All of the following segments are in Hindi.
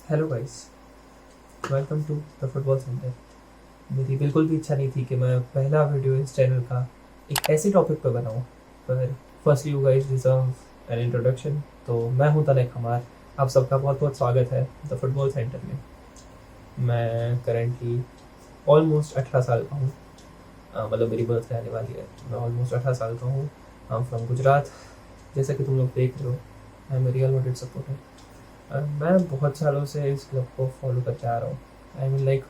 Hello guys, welcome to the football centre. मेरी बिल्कुल भी इच्छा नहीं थी कि मैं पहला वीडियो इस चैनल का एक ऐसे टॉपिक पर बनाऊं, पर firstly you guys deserve an introduction. तो मैं हूं तनेक हमार। आप सबका बहुत बहुत स्वागत है द फुटबॉल सेंटर में। मैं करेंटली ऑलमोस्ट 18 साल का हूँ। मतलब मेरी बर्थ आने वाली है। मैं ऑलमोस्ट 18 साल का हूँ। I am from Gujarat. जैसा कि तुम लोग देख रहे हो, I am real Madrid supporter. मैं बहुत सालों से इस क्लब को फॉलो करते आ रहा हूँ। आई मीन लाइक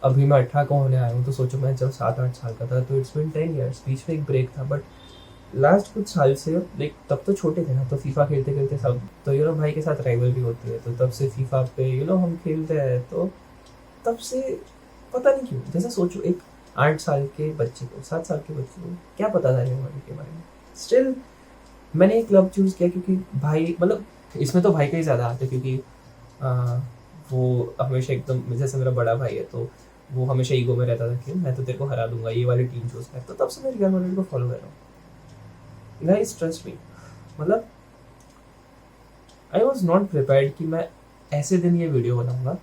अभी मैं 18 का होने आया हूँ, तो सोचो मैं जब 7-8 साल का था तो इट्स बिन 10 ईयर्स। बीच में एक ब्रेक था, बट लास्ट कुछ साल से लाइक तब तो छोटे थे ना, तो फीफा खेलते खेलते सब तो भाई के साथ राइवलरी होती है, तो तब से फीफा पे हम खेलते हैं। तो तब से पता नहीं क्यों, जैसे सोचो एक 8 साल के बच्चे को, 7 साल के बच्चे को क्या पता था रियल मैड्रिड के बारे में। स्टिल मैंने एक क्लब चूज किया क्योंकि भाई, मतलब इसमें तो भाई का ही ज़्यादा आता है, क्योंकि वो हमेशा एकदम, जैसे मेरा बड़ा भाई है तो वो हमेशा ईगो में रहता था कि मैं तो तेरे को हरा दूंगा, ये वाली टीम चूज कर। तो तब से मैं रियल मैड्रिड को फॉलो कर रहा हूँ। गाइस ट्रस्ट मी, मतलब आई वाज नॉट प्रिपेयर्ड कि मैं ऐसे दिन ये वीडियो बनाऊंगा।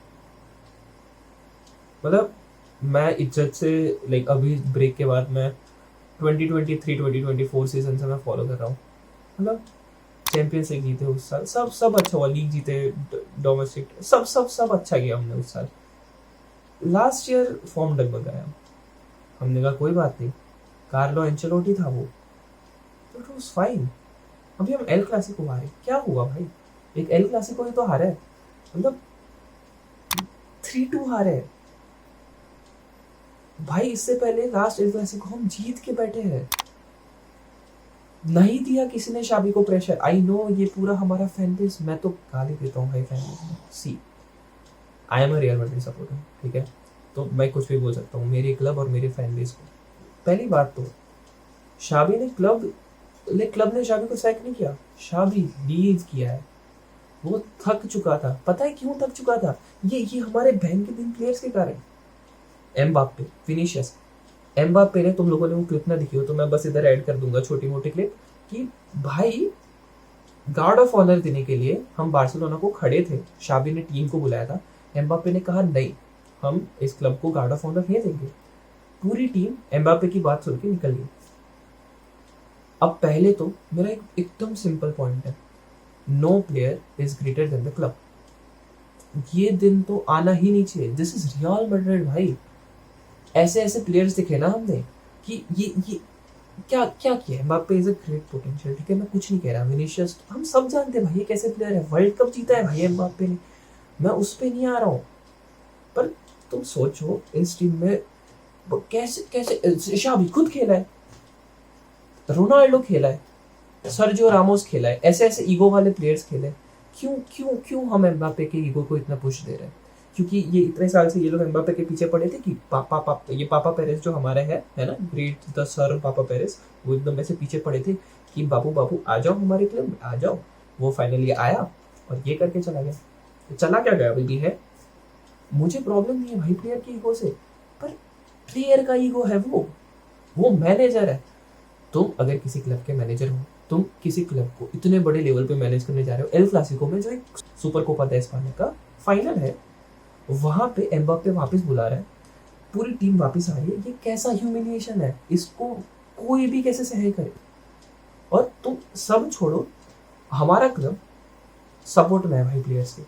मतलब मैं इज्जत से लाइक अभी ब्रेक के बाद मैं 2023-2024 सीजन से मैं फॉलो कर रहा हूँ। मतलब चैंपियंस लीग जीते उस साल, सब सब अच्छा हुआ, लीग जीते, डोमेस्टिक सब सब सब अच्छा किया हमने उस साल। लास्ट ईयर फॉर्म डगमग गया, हमने कहा कोई बात नहीं, कार्लो एंचेलोटी था वो, तो इट वाज फाइन। अभी हम एल क्लासिको हारे, क्या हुआ भाई? एक एल क्लासिको ही तो हारे, मतलब 3-2 हारे भाई। इससे पहले लास्ट एल क्लासिको हम जीत के बैठे हैं। नहीं दिया किसी ने शाबी को प्रेशर। आई नो ये पूरा हमारा फैन बेस, मैं तो गाली देता हूँ भाई फैन बेस में। See, I am a Real Madrid supporter, ठीक है, तो मैं कुछ भी बोल सकता हूँ मेरे क्लब और मेरे फैन बेस को। पहली बात तो शाबी ने क्लब ने शाबी को सैक नहीं किया, शाबी लीव किया है। वो थक चुका था। पता है क्यों थक चुका था? ये हमारे बहन के दिन प्लेयर्स के कारण। एम्बाप्पे, विनीशियस, एम्बाप्पे ने, तुम लोगों ने वो क्लिप ना दिखी हो तो मैं बस इधर ऐड कर दूंगा छोटी मोटी क्लिप, कि भाई गार्ड ऑफ ऑनर देने के लिए हम बार्सिलोना को खड़े थे, शाबी ने टीम को बुलाया था, एम्बाप्पे ने कहा नहीं, हम इस क्लब को गार्ड ऑफ ऑनर नहीं देंगे। पूरी टीम एम्बाप्पे की बात सुन के निकल गई। अब पहले तो मेरा एकदम सिंपल पॉइंट है, no player is greater than the club. ये दिन तो आना ही नहीं चाहिए। दिस इज रियल मैड्रिड भाई। ऐसे ऐसे प्लेयर्स दिखे ना हमने कि ये क्या क्या किया है। Mbappe is a great potential, ठीक है, मैं कुछ नहीं कह रहा। विनीशियस हम सब जानते हैं भाई ये कैसे प्लेयर है, वर्ल्ड कप जीता है भाई एम्बाप्पे ने, मैं उस पे नहीं आ रहा हूँ। पर तुम सोचो इस टीम में कैसे कैसे शाबी खुद खेला है, रोनाल्डो खेला है, सर्जियो रामोस खेला है, ऐसे ऐसे ईगो वाले प्लेयर्स खेले। क्यों क्यों क्यों हम एम्बाप्पे के ईगो को इतना पुश दे रहे हैं? क्योंकि ये इतने साल से ये लोग एम्बाप्पे के पीछे पड़े थे कि पापा पेरेस जो हमारे है ना, ग्रेट द सर पापा पेरेस, वो एकदम ऐसे पीछे पड़े थे कि बाबू बाबू आ जाओ हमारे क्लब में, आ जाओ। वो फाइनली आया और ये करके चला गया। तो चला क्या गया अभी भी है। मुझे प्रॉब्लम नहीं है भाई प्लेयर के ईगो से, पर प्लेयर का ईगो है, वो मैनेजर है। तुम अगर किसी क्लब के मैनेजर हो, तुम किसी क्लब को इतने बड़े लेवल पे मैनेज करने जा रहे हो, एल क्लासिको में जो एक सुपर कोपा दे स्पेन का फाइनल है, वहां पे एम्बाप्पे वापस बुला रहा है, पूरी टीम वापस आ रही है, ये कैसा ह्यूमिलिएशन है? इसको कोई भी कैसे सहन करे? और तुम सब छोड़ो, हमारा क्लब सपोर्ट में है भाई प्लेयर्स के,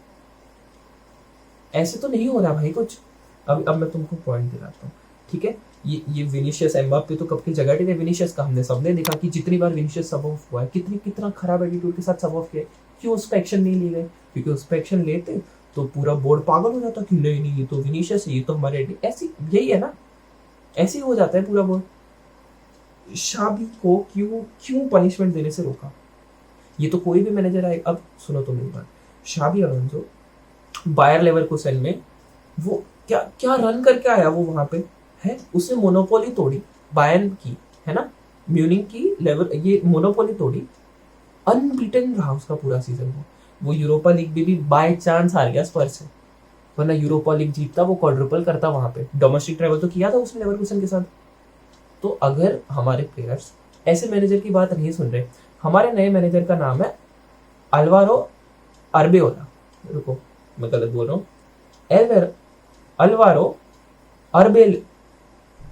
ऐसे तो नहीं हो रहा भाई कुछ। अब मैं तुमको पॉइंट दिलाता हूँ, ठीक है। ये विनीशियस एम्बाप्पे तो कब की जगह थे। विनीशियस का हमने सबने देखा कि जितनी बार विनीशियस सब ऑफ हुआ है, कितना खराब एटीट्यूड के साथ सब ऑफ किया। क्यों उस पर एक्शन नहीं लिए गए? क्योंकि उस पर एक्शन लेते तो पूरा बोर्ड पागल हो जाता कि नहीं नहीं ये तो विनीशियस है, ये तो हमारे ऐसी, यही है ना, ऐसे ही हो जाता है पूरा बोर्ड। शाबी को क्यों क्यों पनिशमेंट देने से रोका? ये तो कोई भी मैनेजर आए। अब सुनो तो मेरी बात, शाबी अलोंसो बायर लेवरकुसेन में वो क्या क्या रन करके आया वो वहां पे है। उसने मोनोपोली तोड़ी बायर्न की, है ना, म्यूनिख की लेवल, ये मोनोपोली तोड़ी। अनबीटन रहा उसका पूरा सीजन। वो यूरोपा लीग भी बाय चांस हार गया स्पर्स से, वरना यूरोपा लीग जीतता, वो क्वाड्रुपल करता वहां पे। डोमेस्टिक ट्रैवल तो किया था उसने लेवरकुसेन के साथ। तो अगर हमारे प्लेयर्स ऐसे मैनेजर की बात नहीं सुन रहे, हमारे नए मैनेजर का नाम है अल्वारो अरबेओला। रुको, मैं गलत बोल रहा हूँ, एल्वेर अल्वारो अर्बेल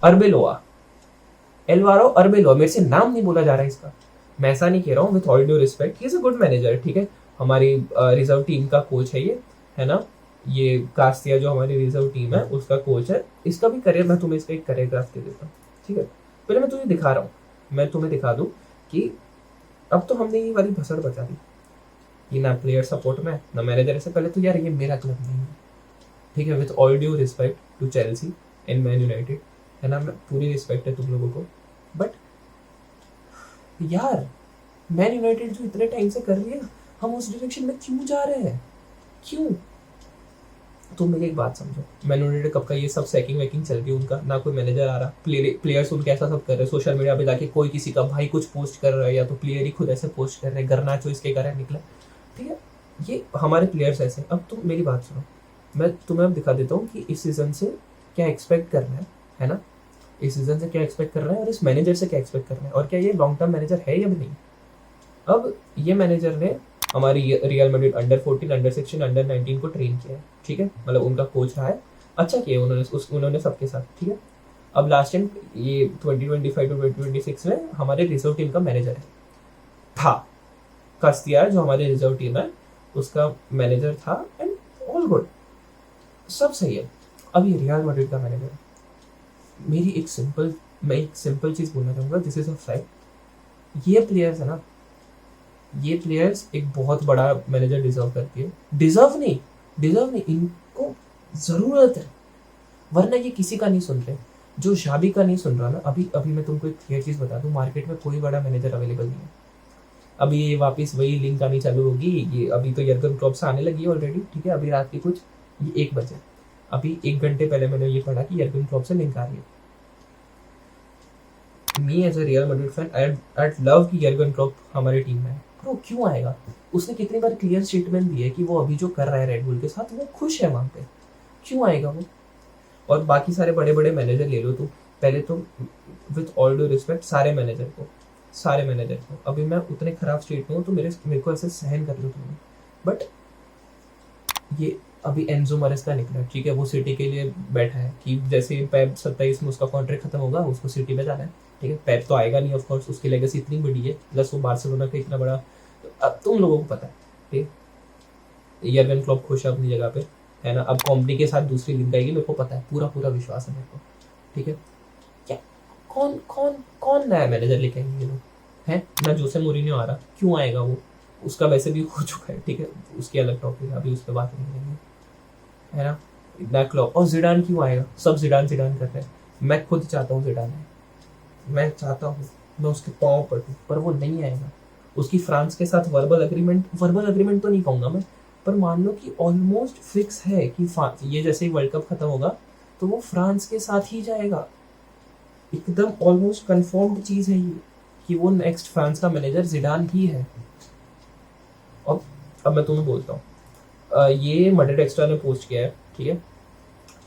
अर्बेलोआ, एल्वारो अर्बेलोआ, मेरे से नाम नहीं बोला जा रहा है इसका, मैं ऐसा नहीं कह रहा हूँ, with all due respect, he is a good manager, ठीक है, हमारी रिजर्व टीम का कोच है ये, है ना, ये कास्तिया जो हमारी रिजर्व टीम है उसका कोच है, इसका भी करियर, मैं तुम्हें इसका एक करियर ग्राफ दे देता हूँ, ठीक है, पहले मैं तुम्हें दिखा रहा हूँ, मैं तुम्हें दिखा दूँ कि अब तो हमने ये वाली भसड़ बचा दी कि ना प्लेयर सपोर्ट में ना मैनेजर से, पहले तो यार ये मेरा क्लब नहीं है, ठीक है, with all due respect to Chelsea and Man United, है ना, पूरी रिस्पेक्ट है तुम लोगों को, बट यार मैन यूनाइटेड जो इतने टाइम से कर रही है, हम उस डायरेक्शन में क्यों जा रहे हैं, क्यों? तो मेरी एक बात समझो, मैन यूनाइटेड कब का ये सब सैकिंग वैकिंग चल रही है उनका, ना कोई मैनेजर आ रहा, प्लेयर्स उनके ऐसा सब कर रहे हैं, सोशल मीडिया पे जाके कोई किसी का भाई कुछ पोस्ट कर रहा है, या तो प्लेयर ही खुद ऐसे पोस्ट कर रहे हैं, गर्नाचो इसके कारण निकला, ठीक है, ये हमारे प्लेयर्स ऐसे। अब तुम मेरी बात सुनो, मैं तुम्हें अब दिखा देता हूँ कि इस सीजन से क्या एक्सपेक्ट करना है ना, इस सीजन से क्या एक्सपेक्ट कर रहा है और इस मैनेजर से क्या एक्सपेक्ट कर रहा है, और क्या ये लॉन्ग टर्म मैनेजर है या नहीं। अब ये मैनेजर ने हमारी real Madrid under 14, under 16, under 19 को ट्रेन किया है, ठीक है, मतलब उनका कोच रहा है, अच्छा किया उन्होंने सबके साथ, ठीक है। अब लास्ट टाइम ये 2025 टू 2026 में हमारे रिजर्व टीम का मैनेजर था कास्तिया, जो हमारे रिजर्व टीम है उसका मैनेजर था, एंड ऑल गुड, सब सही है। अब ये रियल मैड्रिड का मैनेजर है। मैं एक सिंपल चीज बोलना चाहूंगा, दिस इज अ फैक्ट, ये प्लेयर्स है ना, ये प्लेयर्स एक बहुत बड़ा मैनेजर डिजर्व करती है, डिजर्व नहीं, इनको जरूरत है, वरना ये किसी का नहीं सुन रहे, जो शाबी का नहीं सुन रहा ना, अभी मैं तुमको एक क्लियर चीज बता दूं, मार्केट में कोई बड़ा मैनेजर अवेलेबल नहीं है। अभी ये वापस वही लिंक आनी चालू होगी, ये अभी तो यर्गन क्लॉप से आने लगी है ऑलरेडी, ठीक है, अभी रात की कुछ ये 1 बजे, अभी 1 घंटे पहले मैंने ये पढ़ा कि यर्गन क्लॉप से लिंक आ रही है। Me as a Real Madrid fan I'd love कि यर्गन क्लॉप हमारी टीम में है। ब्रो क्यों आएगा? उसने कितनी बार क्लियर स्टेटमेंट दी है कि वो अभी जो कर रहा है रेडबुल के साथ वो खुश है वहां पे, क्यों आएगा वो? और बाकी सारे बड़े बड़े मैनेजर ले लो तुम, पहले तो विथ ऑल ड्यू रिस्पेक्ट सारे मैनेजर को, अभी मैं उतने खराब स्टेट में हूँ तो मेरे को ऐसे सहन कर लो तुमने, बट ये अभी एनजो मरेस का निकला, ठीक है, वो सिटी के लिए बैठा है कि जैसे पेप 27 में उसका कॉन्ट्रैक्ट खत्म होगा उसको सिटी में जाना है, ठीक है, पेप तो आएगा नहीं ऑफ कोर्स, उसकी लेगेसी इतनी बड़ी है, प्लस वो बार्सिलोना का इतना बड़ा, अब तुम लोगों को पता है, ठीक है, यर्गन क्लॉप खुश है अपनी जगह पे, है ना, अब कॉम्पनी के साथ दूसरी लिंक आएगी, मेरे को पता है, पूरा विश्वास है मेरे को, ठीक है, क्या कौन कौन कौन नया मैनेजर लेके आएंगे ये लोग, है ना, जोसे मोरिन्यो आ रहा, क्यों आएगा वो, उसका वैसे भी हो चुका है, ठीक है, उसकी अलग टॉपिक है, अभी उस पर बात नहीं करेंगे, है ना, इतना क्लॉप, और जिडान क्यों आएगा, सब जिडान कर रहे हैं, मैं खुद चाहता हूँ जिडान है, मैं चाहता हूँ मैं उसके पाँव पड़ूं, पर वो नहीं आएगा, उसकी फ्रांस के साथ वर्बल अग्रीमेंट तो नहीं कहूँगा मैं, पर मान लो कि ऑलमोस्ट फिक्स है कि ये जैसे ही वर्ल्ड कप खत्म होगा तो वो फ्रांस के साथ ही जाएगा, एकदम ऑलमोस्ट कंफर्म्ड चीज है ये कि वो नेक्स्ट फ्रांस का मैनेजर जिडान ही है। अब मैं तुम्हें बोलता हूँ, ये मैड्रिड एक्स्ट्रा ने पोस्ट किया है, ठीक है,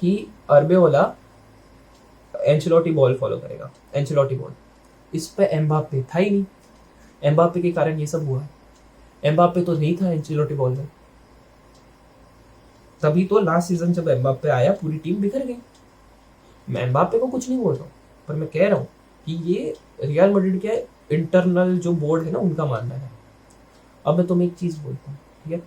कि अरबेओला एंचेलोटी बॉल फॉलो करेगा, एंचेलोटी बॉल, इस पे एम्बाप्पे था ही नहीं, एम्बाप्पे के कारण ये सब हुआ है, एम्बाप्पे तो नहीं था एंचेलोटी बॉल में, तभी तो लास्ट सीजन जब एम्बाप्पे आया पूरी टीम बिखर गई। मैं एम्बाप्पे को कुछ नहीं बोल रहा हूँ, पर मैं कह रहा हूँ कि ये रियल मैड्रिड के इंटरनल जो बोर्ड है ना उनका मानना है। अब मैं तुम्हें एक चीज बोलता हूँ, ठीक है,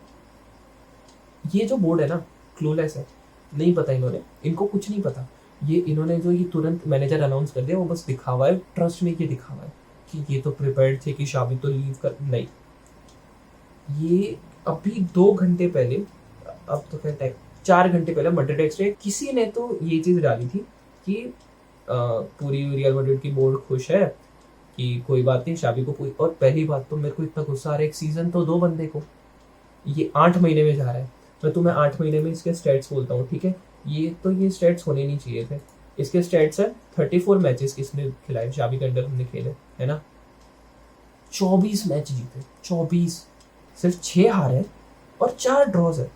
ये जो बोर्ड है ना क्लूलेस है, नहीं पता इनको कुछ नहीं पता, इन्होंने जो ये तुरंत मैनेजर अनाउंस कर दिया वो बस दिखावा है, ट्रस्ट में ये दिखावा है कि ये तो प्रिपेयर्ड थे कि शाबी तो लीव कर, नहीं, ये अभी 2 घंटे पहले, अब तो क्या टाइम, 4 घंटे पहले मैड्रिड एक्स्ट्रा किसी ने तो ये चीज डाली थी कि पूरी रियल मैड्रिड की बोर्ड खुश है कि कोई बात नहीं शाबी को पूरी, और पहली बात तो मेरे को इतना गुस्सा आ रहा है, एक सीजन तो दो बंदे को, ये 8 महीने में जा रहा है, मैं तुम्हें 8 महीने में इसके स्टेट्स बोलता हूँ, ठीक है, ये स्टेट्स होने नहीं चाहिए थे, इसके स्टेट्स है 34 मैचेस किसने खिलाए, शाबी के अंडर हमने खेले, है ना, 24 मैच जीते, 24, सिर्फ 6 हारे और 4 ड्रॉज है,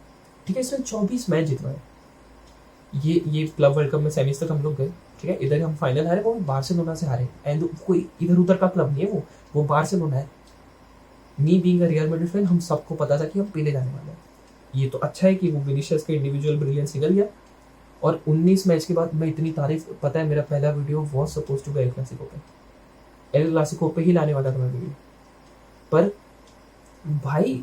ठीक है, इसने 24 मैच जितवाए, ये क्लब वर्ल्ड कप में सेमीज तक हम लोग गए, ठीक है, इधर हम फाइनल हारे, वो बार्सिलोना से हारे, एंड कोई इधर उधर का क्लब नहीं है, वो बार्सिलोना है। Me being a Real Madrid fan, हम सबको पता था कि हम पीले जाने वाले हैं, ये तो अच्छा है कि वो विनीशियस का इंडिविजुअल ब्रिलियंस निकल गया। और 19 मैच के बाद मैं इतनी तारीफ, पता है मेरा पहला video was suppose to be El Clasico पे, एल क्लासिको पे ही लाने वाला था मैं वीडियो, पर भाई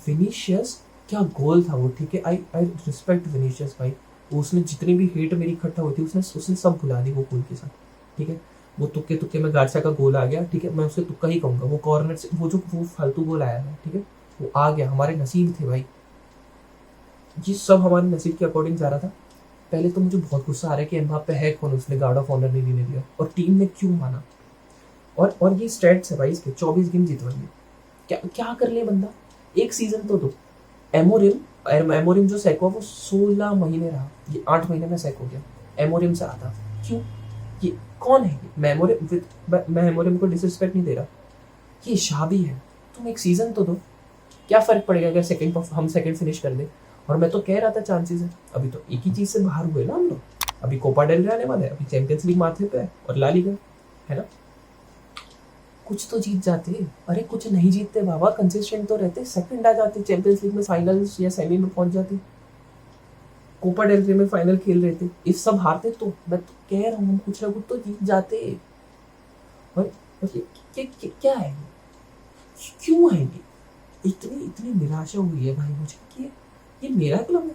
विनीशियस क्या गोल था वो, ठीक है। आई रिस्पेक्ट विनीशियस भाई, उसने जितनी भी हेट मेरी इकट्ठा होती उसने सब भुला दी वो गोल के साथ, ठीक है। वो तुक्के तुक्के में गार्सिया का गोल आ गया, ठीक है, मैं उसे तुक्का ही कहूँगा, वो कॉर्नर से वो फालतू गोल आया है, ठीक है, वो आ गया, हमारे नसीब थे भाई, ये सब हमारे नसीब के अकॉर्डिंग जा रहा था। पहले तो मुझे बहुत गुस्सा आ रहा है कि एम्बाप्पे है कौन, उसने गार्ड ऑफ ऑनर नहीं देने दिया और टीम ने क्यों माना। और ये स्टैट्स है भाई इसके, 24 गेम जीतवाइए, क्या क्या कर ले बंदा, एक सीजन तो दो। एमोरिम जो सैक हुआ वो 16 महीने रहा, ये 8 महीने में सैक हो गया, एमोरिम से आता, क्यों, ये कौन है, मैं एमोरिम को डिसरिस्पेक्ट नहीं दे रहा, ये शाबी है, तुम एक सीजन तो दो, क्या फर्क पड़ेगा अगर हम सेकंड फिनिश कर दे। और मैं तो कह रहा था चांसेस है, अभी तो एक ही चीज से बाहर हुए ना हम लोग, अभी कोपा डेल रे आने वाला है, अभी चैंपियंस लीग माथे पे है और ला लीगा, है ना, कुछ तो जीत जाते, अरे कुछ नहीं जीतते बाबा, कंसिस्टेंट तो रहते, सेकंड आ जाते, चैंपियंस लीग में फाइनल्स या सेमी में पहुंच जाते, कोपा डेल रे में फाइनल खेल रहे थे, इस सब हारते तो मैं तो कह रहा हूँ हम कुछ ना कुछ तो जीत जाते। और ये क्या है, क्यों है ये इतनी निराशा हुई है भाई मुझे कि ये मेरा क्लब है,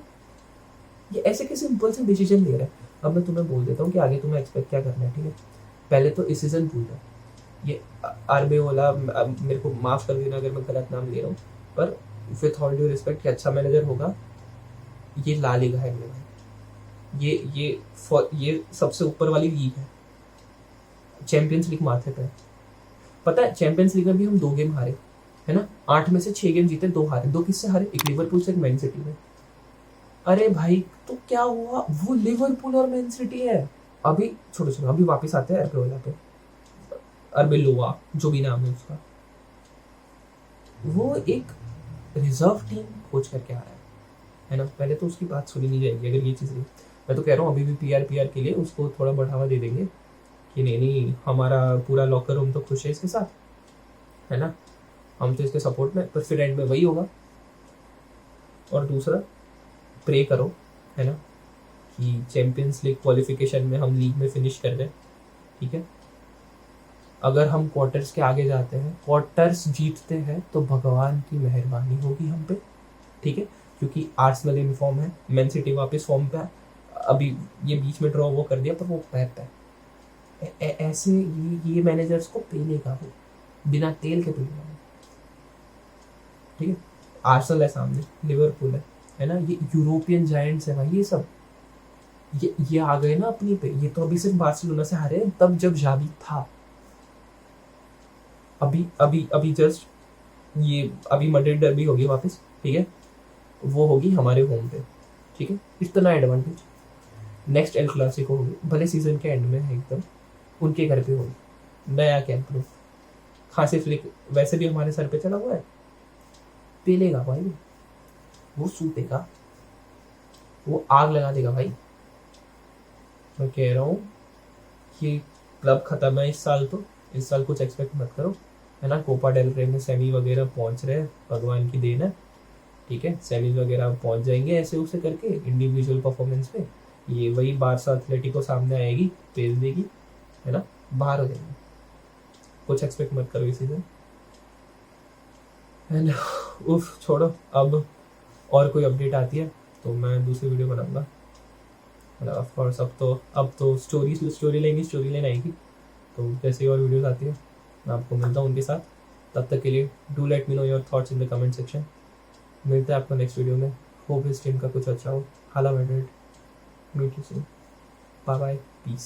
ये ऐसे कैसे इम्पल्सिव डिसीजन ले रहा है। अब मैं तुम्हें बोल देता हूँ कि आगे तुम्हें एक्सपेक्ट क्या करना है, ठीक है। पहले तो इस सीजन भूल जाओ, ये आर्बेओला, मेरे को माफ कर देना अगर मैं गलत नाम ले रहा हूँ, पर विथ ऑल ड्यू रिस्पेक्ट कि अच्छा मैनेजर होगा, ये ला लीगा है मेरे भाई, ये सबसे ऊपर वाली लीग है, चैंपियंस लीग माथे पे। पता है चैंपियंस लीग में भी हम 2 गेम हारे, है ना, 8 में से 6 गेम जीते, 2 हारे, 2 किससे हारे, एक लिवरपूल से, एक मैन सिटी में। अरे भाई तो क्या हुआ, वो लिवरपूल और मैन सिटी है। अभी छोड़ो छोड़ो, अभी वापस आते हैं अरबेलोला पे, अरबेलोवा जो भी नाम है उसका, वो एक रिजर्व टीम कोच करके आ रहा है ना, पहले तो उसकी बात सुनी नहीं जाएगी अगर ये चीज़ नहीं। मैं तो कह रहा हूँ अभी भी पीआर के लिए उसको थोड़ा बढ़ावा दे देंगे कि नहीं हमारा पूरा लॉकर रूम तो खुश है इसके साथ, है ना, हम तो इसके सपोर्ट में, पर फिर एंड में वही होगा। और दूसरा प्रे करो, है ना, कि चैंपियंस लीग क्वालिफिकेशन में हम लीग में फिनिश कर दें, ठीक है। अगर हम क्वार्टर्स के आगे जाते हैं, क्वार्टर्स जीतते हैं, तो भगवान की मेहरबानी होगी हम पे, ठीक है, क्योंकि आर्सेनल इन फॉर्म है, मैन सिटी वापस फॉर्म पे है, अभी ये बीच में ड्रॉ वो कर दिया पर वो पैप है, ऐसे ये मैनेजर्स को पेलेगा वो, बिना तेल के पेलेगा, ठीक है। आर्सेनल है सामने, लिवरपूल है ना, ये यूरोपियन जायंट्स है भाई, ये सब ये आ गए ना अपनी पे। ये तो अभी सिर्फ बार्सिलोना से हारे तब जब जावी था, अभी जस्ट ये अभी मैड्रिड डर्बी होगी वापस, ठीक है, वो होगी हमारे होम पे, ठीक है, इतना एडवांटेज। नेक्स्ट एल क्लासिको होगी, भले सीजन के एंड में है एकदम, उनके घर पे होगी, नया कैंप नो, खांसी फ्लिक वैसे भी हमारे सर पे चला हुआ है, पेलेगा भाई, वो सूतेगा, वो आग लगा देगा भाई। मैं कह रहा हूँ कि क्लब खत्म है इस साल, तो इस साल कुछ एक्सपेक्ट मत करो, है ना। कोपा डेल रे में सेमी वगैरह पहुंच रहे हैं, भगवान की देन है, ठीक है, सेमी वगैरह पहुंच जाएंगे ऐसे उसे करके इंडिविजुअल परफॉर्मेंस पे, ये वही बारसा एथलेटिको सामने आएगी, पेल देगी, है ना, बाहर हो जाएंगे, कुछ एक्सपेक्ट मत करो इस सीजन, है ना। उफ छोड़ो, अब और कोई अपडेट आती है तो मैं दूसरी वीडियो बनाऊंगा, ऑफ कोर्स। अब तो स्टोरी लाइन आएगी, तो जैसे और वीडियोस आती है मैं आपको मिलता हूँ उनके साथ। तब तक के लिए do let me know your thoughts in the comment section. मिलते हैं आपको नेक्स्ट वीडियो में, होप इस टीम का कुछ अच्छा हो। Hala Madrid, meet you soon, bye bye, piece.